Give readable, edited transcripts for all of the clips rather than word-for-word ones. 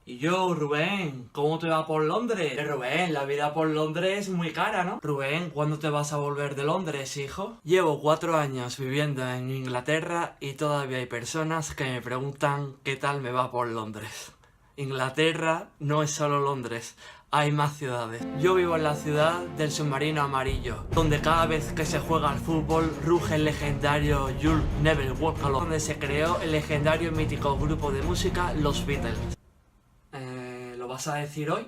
Y yo, Rubén, ¿cómo te va por Londres? Rubén, la vida por Londres es muy cara, ¿no? Rubén, ¿cuándo te vas a volver de Londres, hijo? Llevo 4 años viviendo en Inglaterra y todavía hay personas que me preguntan qué tal me va por Londres. Inglaterra no es solo Londres, hay más ciudades. Yo vivo en la ciudad del submarino amarillo, donde cada vez que se juega al fútbol ruge el legendario You'll Never Walk Alone, donde se creó el legendario y mítico grupo de música Los Beatles. ¿Lo vas a decir hoy?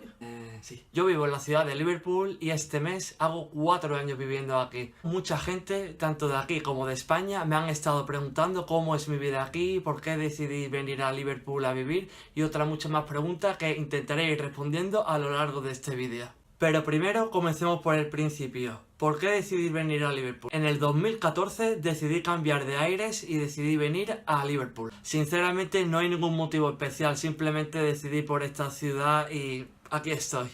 Sí. Yo vivo en la ciudad de Liverpool y este mes hago 4 años viviendo aquí. Mucha gente, tanto de aquí como de España, me han estado preguntando cómo es mi vida aquí, por qué decidí venir a Liverpool a vivir y otras muchas más preguntas que intentaré ir respondiendo a lo largo de este vídeo. Pero primero comencemos por el principio. ¿Por qué decidí venir a Liverpool? En el 2014 decidí cambiar de aires y decidí venir a Liverpool. Sinceramente no hay ningún motivo especial, simplemente decidí por esta ciudad y aquí estoy.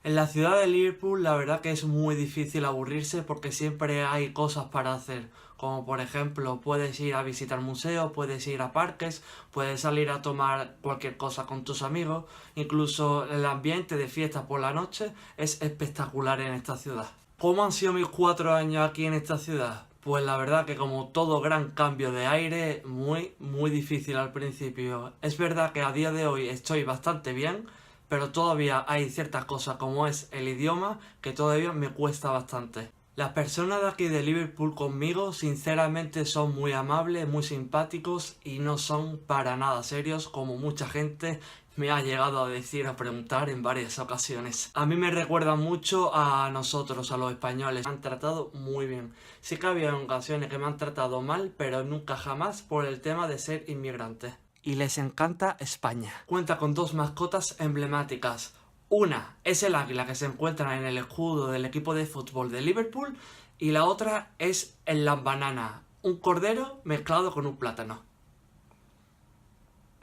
En la ciudad de Liverpool la verdad que es muy difícil aburrirse porque siempre hay cosas para hacer. Como por ejemplo, puedes ir a visitar museos, puedes ir a parques, puedes salir a tomar cualquier cosa con tus amigos. Incluso el ambiente de fiesta por la noche es espectacular en esta ciudad. ¿Cómo han sido mis 4 años aquí en esta ciudad? Pues la verdad que como todo gran cambio de aire, muy difícil al principio. Es verdad que a día de hoy estoy bastante bien, pero todavía hay ciertas cosas como es el idioma que todavía me cuesta bastante. Las personas de aquí de Liverpool conmigo sinceramente son muy amables, muy simpáticos y no son para nada serios como mucha gente me ha llegado a decir, a preguntar en varias ocasiones. A mí me recuerda mucho a nosotros, a los españoles. Me han tratado muy bien. Sí que había ocasiones que me han tratado mal, pero nunca jamás por el tema de ser inmigrante. Y les encanta España. Cuenta con 2 mascotas emblemáticas. Una es el águila que se encuentra en el escudo del equipo de fútbol de Liverpool y la otra es el lambanana, un cordero mezclado con un plátano.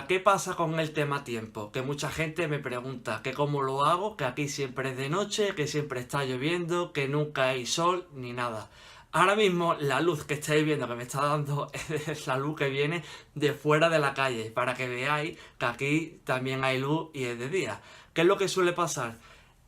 ¿Qué pasa con el tema tiempo? Que mucha gente me pregunta que cómo lo hago, que aquí siempre es de noche, que siempre está lloviendo, que nunca hay sol ni nada. Ahora mismo la luz que estáis viendo que me está dando es la luz que viene de fuera de la calle, para que veáis que aquí también hay luz y es de día. ¿Qué es lo que suele pasar?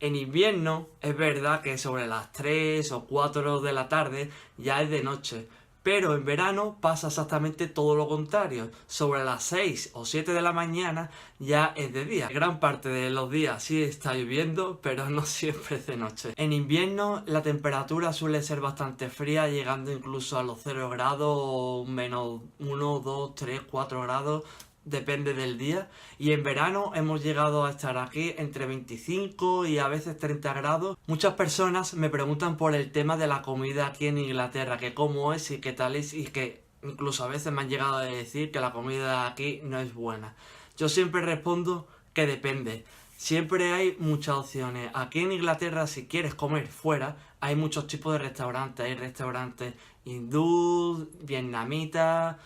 En invierno es verdad que sobre las 3 o 4 de la tarde ya es de noche, pero en verano pasa exactamente todo lo contrario. Sobre las 6 o 7 de la mañana ya es de día. Gran parte de los días sí está lloviendo, pero no siempre es de noche. En invierno la temperatura suele ser bastante fría, llegando incluso a los 0 grados o menos 1, 2, 3, 4 grados. Depende del día. Y en verano hemos llegado a estar aquí entre 25 y a veces 30 grados. Muchas personas me preguntan por el tema de la comida aquí en Inglaterra, que cómo es y qué tal es, y que incluso a veces me han llegado a decir que la comida aquí no es buena. Yo siempre respondo que depende. Siempre hay muchas opciones. Aquí en Inglaterra, si quieres comer fuera, hay muchos tipos de restaurantes. Hay restaurantes hindú, vietnamitas,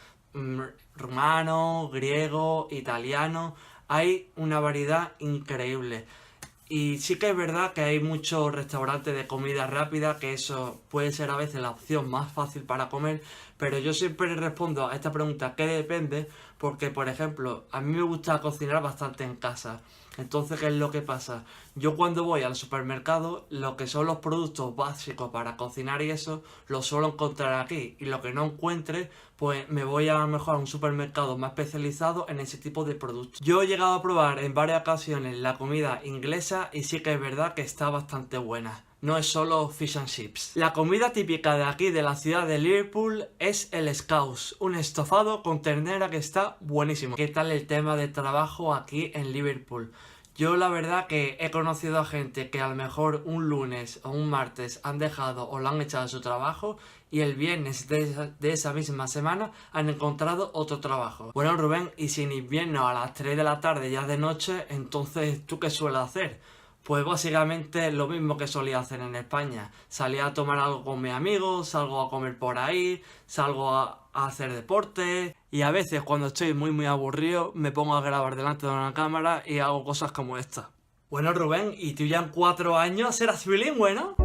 rumano, griego, italiano. Hay una variedad increíble. Y sí que es verdad que hay muchos restaurantes de comida rápida, que eso puede ser a veces la opción más fácil para comer, pero yo siempre respondo a esta pregunta que depende, porque por ejemplo, a mí me gusta cocinar bastante en casa. Entonces, ¿qué es lo que pasa? Yo cuando voy al supermercado, lo que son los productos básicos para cocinar y eso, los suelo encontrar aquí. Y lo que no encuentre, pues me voy a lo mejor a un supermercado más especializado en ese tipo de productos. Yo he llegado a probar en varias ocasiones la comida inglesa y sí que es verdad que está bastante buena. No es solo fish and chips. La comida típica de aquí, de la ciudad de Liverpool, es el scouse, un estofado con ternera que está buenísimo. ¿Qué tal el tema de trabajo aquí en Liverpool? Yo la verdad que he conocido a gente que a lo mejor un lunes o un martes han dejado o lo han echado de su trabajo y el viernes de esa misma semana han encontrado otro trabajo. Bueno, Rubén, y si en invierno a las 3 de la tarde ya es de noche, entonces ¿tú qué sueles hacer? Pues básicamente lo mismo que solía hacer en España. Salía a tomar algo con mis amigos, salgo a comer por ahí, salgo a hacer deporte y a veces cuando estoy muy aburrido me pongo a grabar delante de una cámara y hago cosas como esta. Bueno, Rubén, y tú ya en 4 años serás bilingüe, ¿no?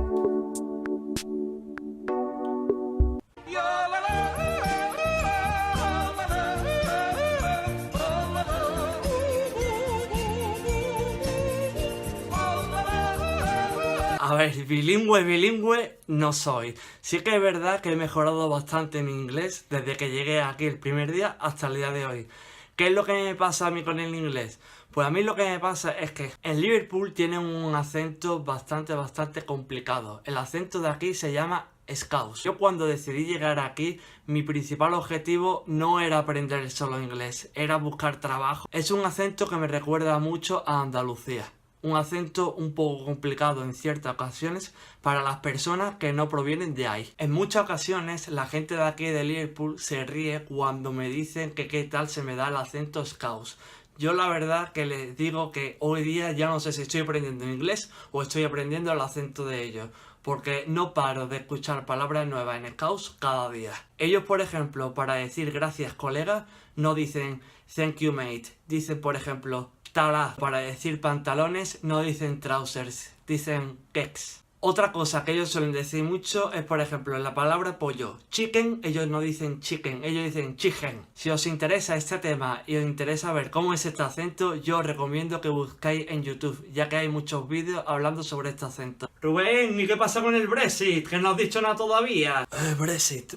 A ver, bilingüe no soy. Sí que es verdad que he mejorado bastante mi inglés desde que llegué aquí el primer día hasta el día de hoy. ¿Qué es lo que me pasa a mí con el inglés? Pues a mí lo que me pasa es que en Liverpool tienen un acento bastante complicado. El acento de aquí se llama Scouse. Yo cuando decidí llegar aquí, mi principal objetivo no era aprender solo inglés, era buscar trabajo. Es un acento que me recuerda mucho a Andalucía. Un acento un poco complicado en ciertas ocasiones para las personas que no provienen de ahí. En muchas ocasiones la gente de aquí de Liverpool se ríe cuando me dicen que qué tal se me da el acento Scouse. Yo la verdad que les digo que hoy día ya no sé si estoy aprendiendo inglés o estoy aprendiendo el acento de ellos, porque no paro de escuchar palabras nuevas en Scouse cada día. Ellos, por ejemplo, para decir gracias colega, no dicen thank you mate, dicen por ejemplo tala. Para decir pantalones no dicen trousers, dicen keks. Otra cosa que ellos suelen decir mucho es, por ejemplo, en la palabra pollo, chicken, ellos no dicen chicken, ellos dicen chicken. Si os interesa este tema y os interesa ver cómo es este acento, yo os recomiendo que busquéis en YouTube, ya que hay muchos vídeos hablando sobre este acento. Rubén, ¿y qué pasa con el Brexit? Que no has dicho nada todavía. Brexit.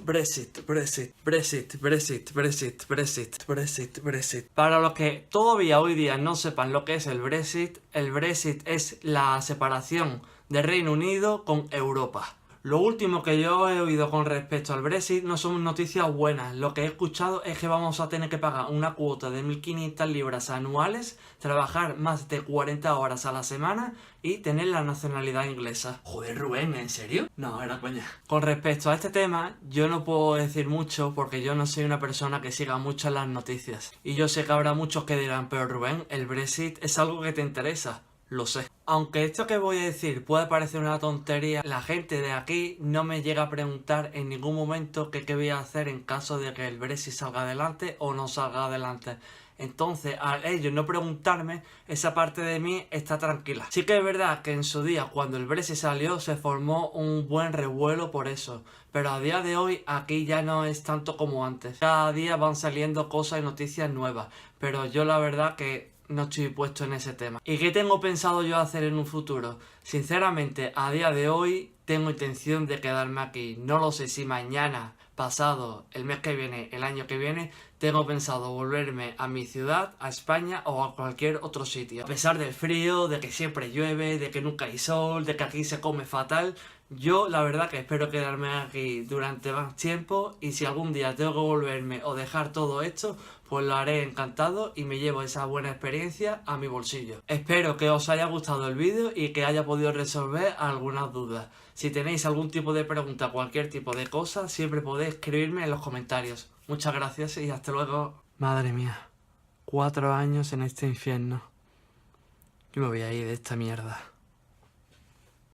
Para los que todavía hoy día no sepan lo que es el Brexit es la separación de Reino Unido con Europa. Lo último que yo he oído con respecto al Brexit no son noticias buenas. Lo que he escuchado es que vamos a tener que pagar una cuota de 1.500 libras anuales, trabajar más de 40 horas a la semana y tener la nacionalidad inglesa. Joder, Rubén, ¿en serio? No, era coña. Con respecto a este tema, yo no puedo decir mucho porque yo no soy una persona que siga mucho las noticias. Y yo sé que habrá muchos que dirán, pero Rubén, el Brexit es algo que te interesa. Lo sé. Aunque esto que voy a decir puede parecer una tontería, la gente de aquí no me llega a preguntar en ningún momento qué voy a hacer en caso de que el Brexit salga adelante o no salga adelante. Entonces, al ellos no preguntarme, esa parte de mí está tranquila. Sí que es verdad que en su día, cuando el Brexit salió, se formó un buen revuelo por eso. Pero a día de hoy, aquí ya no es tanto como antes. Cada día van saliendo cosas y noticias nuevas. Pero yo la verdad que no estoy puesto en ese tema. ¿Y qué tengo pensado yo hacer en un futuro? Sinceramente, a día de hoy tengo intención de quedarme aquí. No lo sé si mañana, pasado, el mes que viene, el año que viene, tengo pensado volverme a mi ciudad, a España o a cualquier otro sitio. A pesar del frío, de que siempre llueve, de que nunca hay sol, de que aquí se come fatal, yo la verdad que espero quedarme aquí durante más tiempo y si algún día tengo que volverme o dejar todo esto, pues lo haré encantado y me llevo esa buena experiencia a mi bolsillo. Espero que os haya gustado el vídeo y que haya podido resolver algunas dudas. Si tenéis algún tipo de pregunta, cualquier tipo de cosa, siempre podéis escribirme en los comentarios. Muchas gracias y hasta luego. Madre mía, 4 años en este infierno. Yo me voy a ir de esta mierda.